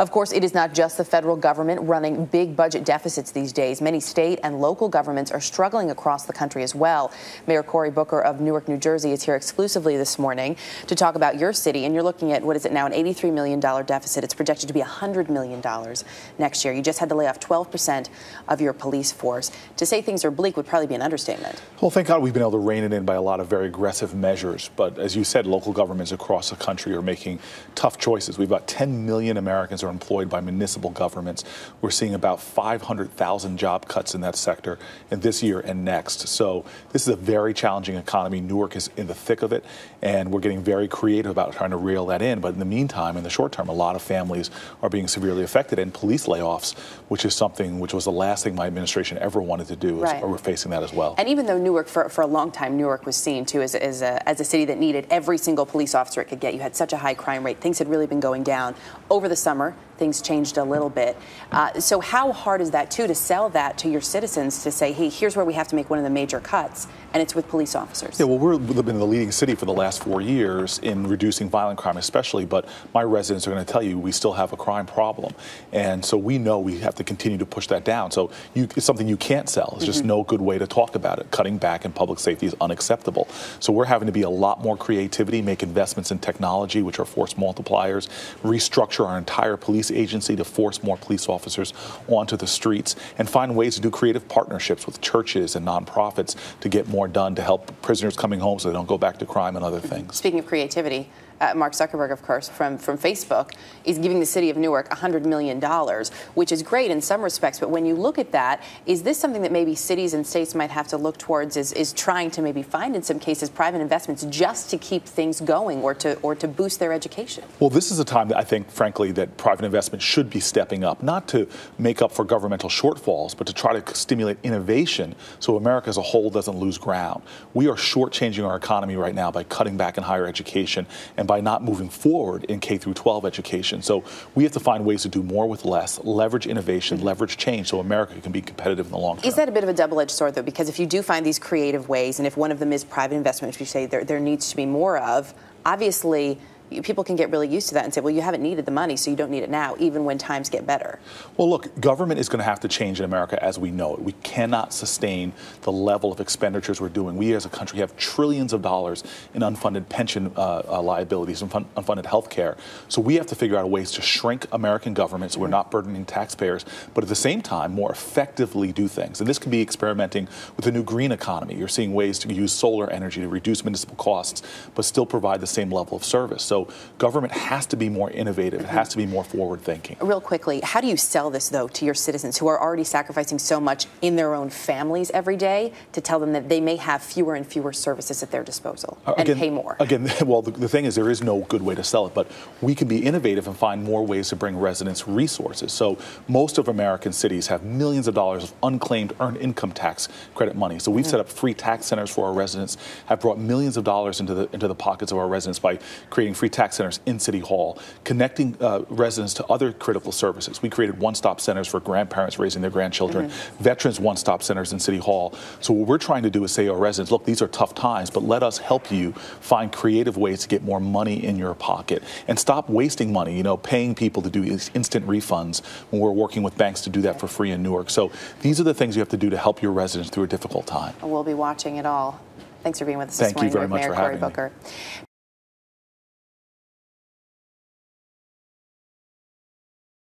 Of course, it is not just the federal government running big budget deficits these days. Many state and local governments are struggling across the country as well. Mayor Cory Booker of Newark, New Jersey is here exclusively this morning to talk about your city. And you're looking at, what is it now, an $83 million deficit. It's projected to be $100 million next year. You just had to lay off 12% of your police force. To say things are bleak would probably be an understatement. Well, thank God we've been able to rein it in by a lot of very aggressive measures. But as you said, local governments across the country are making tough choices. We've got 10 million Americans are employed by municipal governments. We're seeing about 500,000 job cuts in that sector in this year and next. So this is a very challenging economy. Newark is in the thick of it, and we're getting very creative about trying to reel that in. But in the meantime, in the short term, a lot of families are being severely affected, and police layoffs, which is something which was the last thing my administration ever wanted to do, right. We're facing that as well. And even though Newark, for a long time, Newark was seen too as a city that needed every single police officer it could get. You had such a high crime rate. Things had really been going down. Over the summer, things changed a little bit. So how hard is that, too, to sell that to your citizens, to say, hey, here's where we have to make one of the major cuts, and it's with police officers? Yeah, well, we've been the leading city for the last 4 years in reducing violent crime especially, but my residents are going to tell you we still have a crime problem. And so we know we have to continue to push that down. So it's something you can't sell. It's just no good way to talk about it. Cutting back in public safety is unacceptable. So we're having to be a lot more creativity, make investments in technology, which are force multipliers, restructure our entire police agency to force more police officers onto the streets, and find ways to do creative partnerships with churches and nonprofits to get more done to help prisoners coming home so they don't go back to crime and other things. Speaking of creativity, Mark Zuckerberg, of course, from Facebook, is giving the city of Newark $100 million, which is great in some respects. But when you look at that, is this something that maybe cities and states might have to look towards, is trying to maybe find, in some cases, private investments just to keep things going or to boost their education? Well, this is a time that I think, frankly, that private investment should be stepping up, not to make up for governmental shortfalls, but to try to stimulate innovation so America as a whole doesn't lose ground. We are shortchanging our economy right now by cutting back in higher education and by not moving forward in K through 12 education. So we have to find ways to do more with less, leverage innovation, leverage change so America can be competitive in the long term. Is that a bit of a double-edged sword, though? Because if you do find these creative ways, and if one of them is private investment, which you say there needs to be more of, obviously people can get really used to that and say, well, you haven't needed the money, so you don't need it now, even when times get better. Well, look, government is going to have to change in America as we know it. We cannot sustain the level of expenditures we're doing. We as a country have trillions of dollars in unfunded pension liabilities and unfunded health care. So we have to figure out ways to shrink American government so we're not burdening taxpayers, but at the same time, more effectively do things. And this could be experimenting with a new green economy. You're seeing ways to use solar energy to reduce municipal costs, but still provide the same level of service. So government has to be more innovative. It has to be more forward-thinking. Real quickly, how do you sell this, though, to your citizens who are already sacrificing so much in their own families every day to tell them that they may have fewer and fewer services at their disposal and pay more? Again, well, the thing is there is no good way to sell it, but we can be innovative and find more ways to bring residents resources. So most of American cities have millions of dollars of unclaimed earned income tax credit money. So we've set up free tax centers for our residents, have brought millions of dollars into the pockets of our residents by creating free tax centers in City Hall, connecting residents to other critical services. We created one-stop centers for grandparents raising their grandchildren, veterans one-stop centers in City Hall. So what we're trying to do is say to our residents, look, these are tough times, but let us help you find creative ways to get more money in your pocket and stop wasting money, paying people to do instant refunds when we're working with banks to do that for free in Newark. So these are the things you have to do to help your residents through a difficult time. We'll be watching it all. Thanks for being with us this morning. Thank you very much for having me. Mayor Cory Booker.